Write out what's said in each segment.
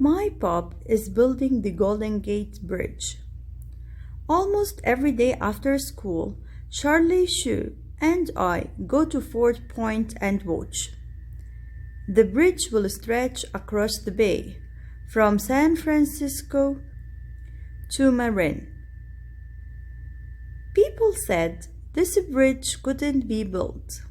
My pop is building the Golden Gate Bridge. Almost every day after school, Charlie Shue and I go to Fort Point and watch. The bridge will stretch across the bay from San Francisco to Marin. People said this bridge couldn't be built.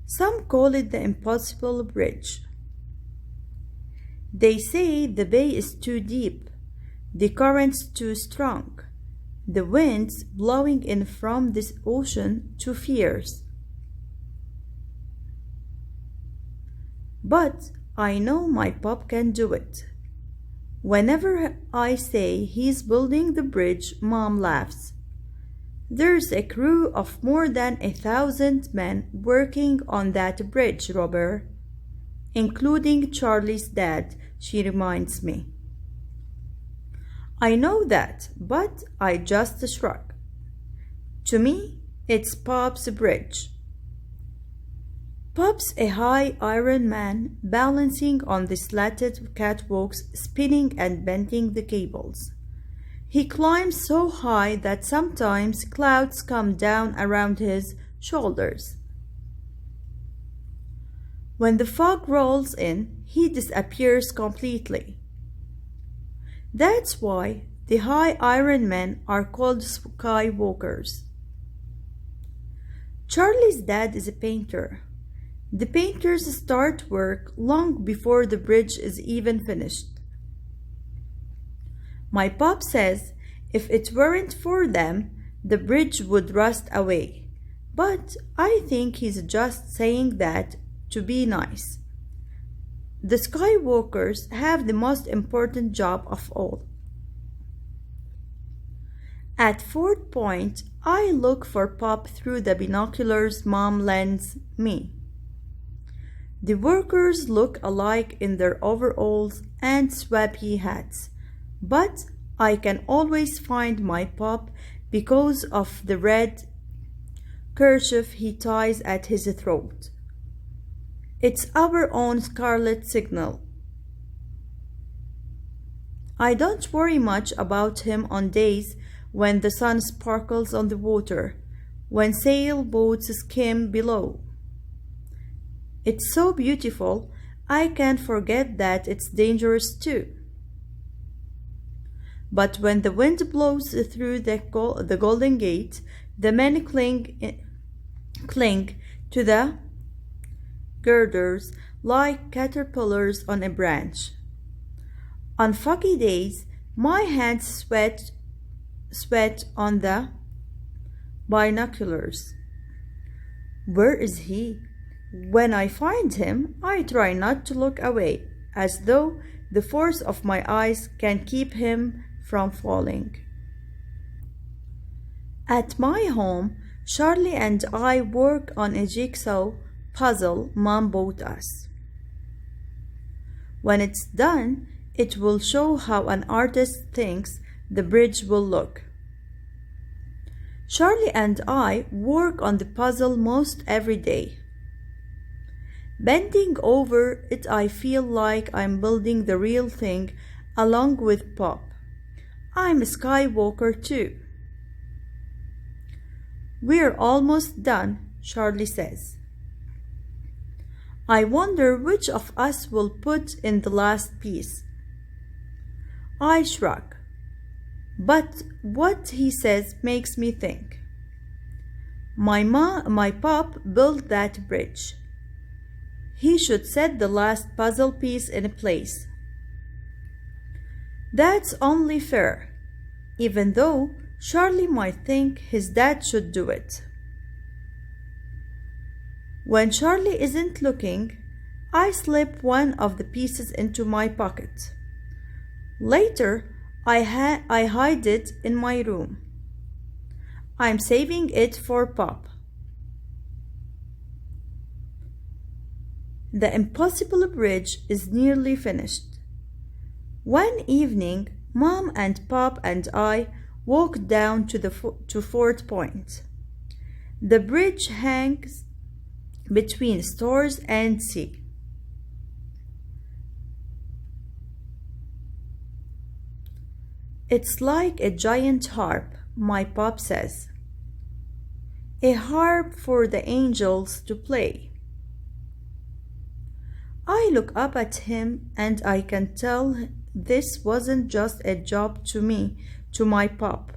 Some call it the Impossible Bridge. They say the bay is too deep, the currents too strong, the winds blowing in from this ocean too fierce. But I know my pop can do it. Whenever I say he's building the bridge, Mom laughs. There's a crew of more than 1,000 men working on that bridge, Robert, including Charlie's dad, she reminds me. I know that, but I just shrug. To me, it's Pop's bridge. Pop's a high Iron Man balancing on the slatted catwalks, spinning and bending the cables. He climbs so high that sometimes clouds come down around his shoulders. When the fog rolls in, he disappears completely. That's why the high Iron Men are called skywalkers. Charlie's dad is a painter. The painters start work long before the bridge is even finished. My pop says if it weren't for them, the bridge would rust away. But I think he's just saying that to be nice. The Skywalkers have the most important job of all. At Fort Point, I look for Pop through the binoculars Mom lends me. The workers look alike in their overalls and swampy hats, but I can always find my Pop because of the red kerchief he ties at his throat. It's our own scarlet signal. I don't worry much about him on days when the sun sparkles on the water, when sailboats skim below. It's so beautiful, I can't forget that it's dangerous too. But when the wind blows through the Golden Gate, the men cling to the girders like caterpillars on a branch. On foggy days, my hands sweat on the binoculars. Where is he? When I find him, I try not to look away, as though the force of my eyes can keep him from falling. At my home, Charlie and I work on a jigsaw puzzle Mom bought us. When it's done, it will show how an artist thinks the bridge will look. Charlie and I work on the puzzle most every day. Bending over it, I feel like I'm building the real thing along with Pop. I'm a Skywalker too. We're almost done, Charlie says. I wonder which of us will put in the last piece. I shrug. But what he says makes me think. My pop built that bridge. He should set the last puzzle piece in place. That's only fair, even though Charlie might think his dad should do it. When Charlie isn't looking, I slip one of the pieces into my pocket. Later, I hide it in my room. I'm saving it for Pop. The Impossible Bridge is nearly finished. One evening, Mom and Pop and I walked down to Fort Point. The bridge hangs between stores and sea. It's like a giant harp, my pop says. A harp for the angels to play. I look up at him and I can tell this wasn't just a job to me, to my pop.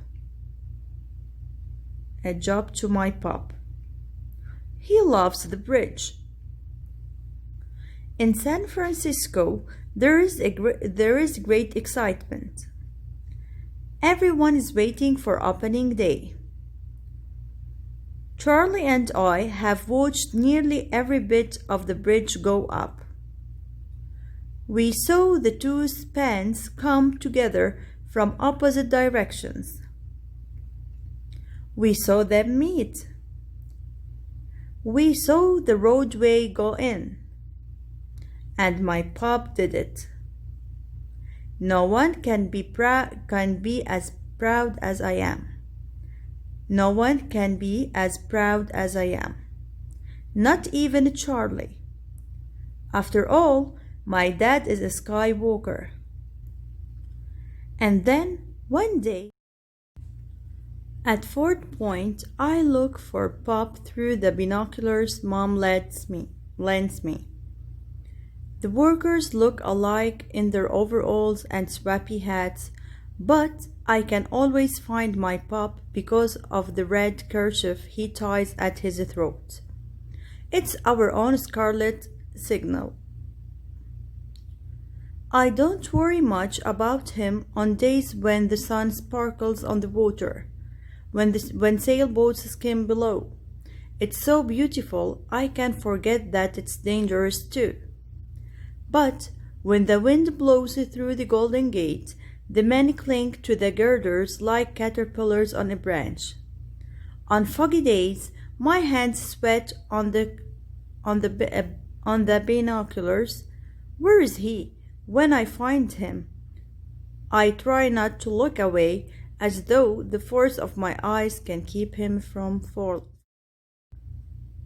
A job to my pop. He loves the bridge. In San Francisco, there is great excitement. Everyone is waiting for opening day. Charlie and I have watched nearly every bit of the bridge go up. We saw the two spans come together from opposite directions. We saw them meet. We saw the roadway go in. And my pop did it. No one can be as proud as I am. No one can be as proud as I am. Not even Charlie. After all, my dad is a skywalker. And then, one day, at Fort Point, I look for Pop through the binoculars Mom lends me. The workers look alike in their overalls and swappy hats, but I can always find my Pop because of the red kerchief he ties at his throat. It's our own scarlet signal. I don't worry much about him on days when the sun sparkles on the water, when sailboats skim below. It's so beautiful, I can forget that it's dangerous too. But when the wind blows through the Golden Gate, the men cling to the girders like caterpillars on a branch. On foggy days, my hands sweat on the binoculars. Where is he? When I find him, I try not to look away, as though the force of my eyes can keep him from falling.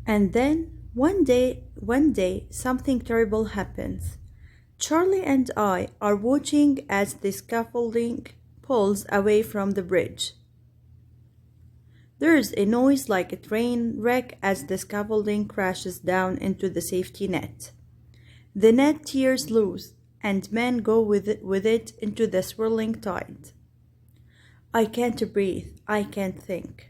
And then, one day, something terrible happens. Charlie and I are watching as the scaffolding pulls away from the bridge. There is a noise like a train wreck as the scaffolding crashes down into the safety net. The net tears loose, and men go with it into the swirling tide. I can't breathe, I can't think.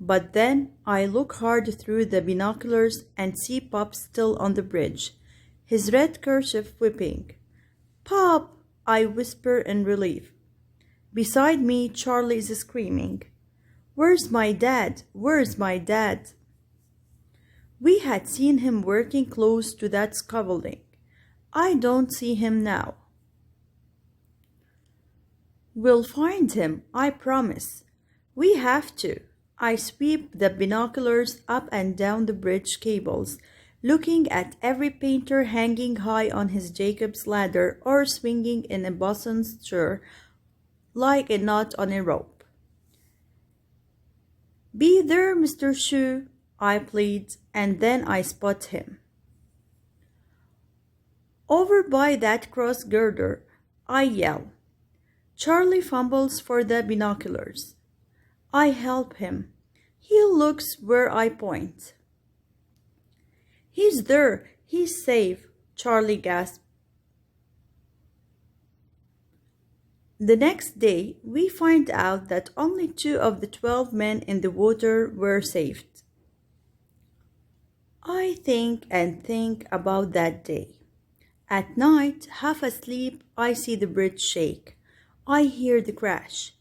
But then I look hard through the binoculars and see Pop still on the bridge, his red kerchief whipping. "Pop!" I whisper in relief. Beside me, Charlie is screaming, "Where's my dad? Where's my dad?" We had seen him working close to that scaffolding. I don't see him now. We'll find him, I promise. We have to. I sweep the binoculars up and down the bridge cables, looking at every painter hanging high on his Jacob's ladder or swinging in a bosun's chair like a knot on a rope. "Be there, Mr. Shoe," I plead, and then I spot him. Over by that cross girder, I yell. Charlie fumbles for the binoculars. I help him. He looks where I point. "He's there. He's safe," Charlie gasped. The next day, we find out that only 2 of the 12 men in the water were saved. I think and think about that day. At night, half asleep, I see the bridge shake. I hear the crash.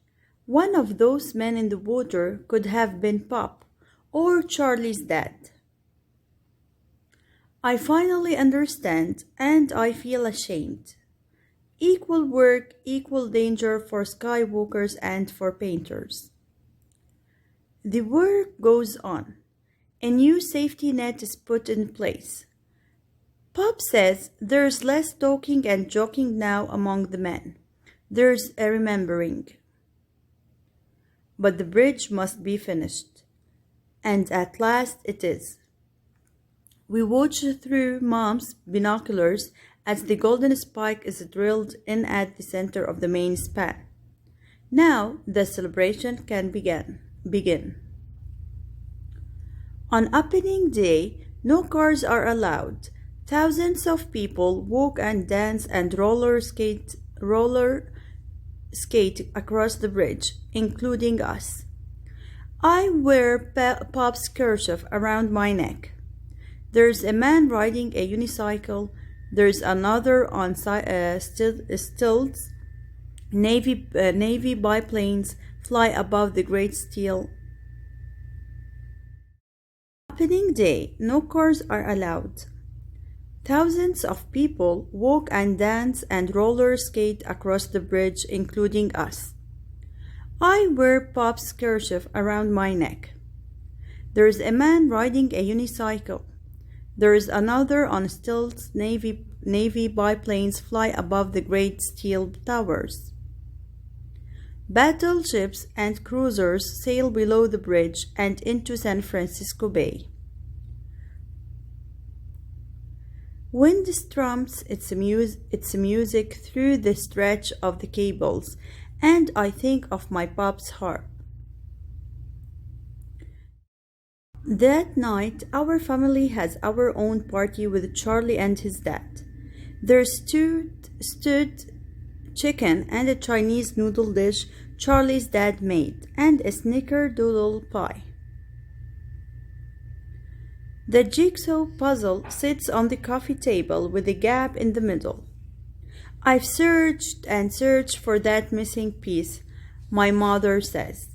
One of those men in the water could have been Pop or Charlie's dad. I finally understand, and I feel ashamed. Equal work, equal danger for skywalkers and for painters. The work goes on. A new safety net is put in place. Pop says there's less talking and joking now among the men. There's a remembering. But the bridge must be finished. And at last it is. We watch through Mom's binoculars as the golden spike is drilled in at the center of the main span. Now the celebration can begin. On opening day, no cars are allowed. Thousands of people walk and dance and roller skate across the bridge, including us. I wear Pop's kerchief around my neck. There's a man riding a unicycle. There's another on stilts. Navy biplanes fly above the great steel. Opening day, no cars are allowed. Thousands of people walk and dance and roller skate across the bridge, including us. I wear Pop's kerchief around my neck. There is a man riding a unicycle. There is another on stilts. Navy biplanes fly above the great steel towers. Battleships and cruisers sail below the bridge and into San Francisco Bay. Wind strums its music through the stretch of the cables, and I think of my Pop's harp. That night, our family has our own party with Charlie and his dad. There's stewed chicken and a Chinese noodle dish Charlie's dad made, and a snickerdoodle pie. The jigsaw puzzle sits on the coffee table with a gap in the middle. I've searched and searched for that missing piece, my mother says.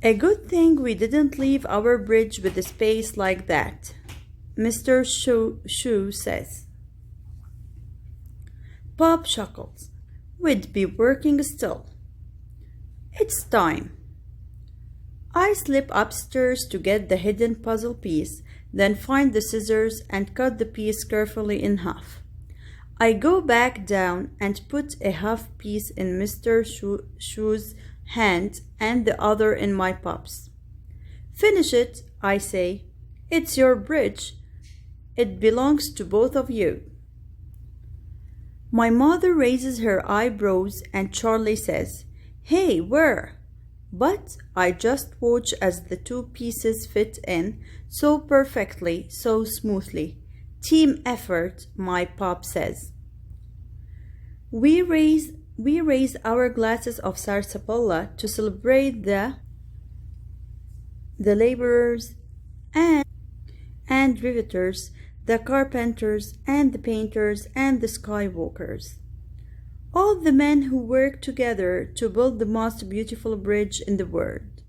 A good thing we didn't leave our bridge with a space like that, Mr. Shu says. Pop chuckles. We'd be working still. It's time. I slip upstairs to get the hidden puzzle piece, then find the scissors and cut the piece carefully in half. I go back down and put a half piece in Mr. Shu's hand and the other in my Pop's. Finish it, I say. It's your bridge. It belongs to both of you. My mother raises her eyebrows and Charlie says, "Hey, where?" But I just watch as the two pieces fit in so perfectly, so smoothly. Team effort, my Pop says. We raise our glasses of sarsaparilla to celebrate the laborers and riveters, the carpenters and the painters and the skywalkers. All the men who work together to build the most beautiful bridge in the world.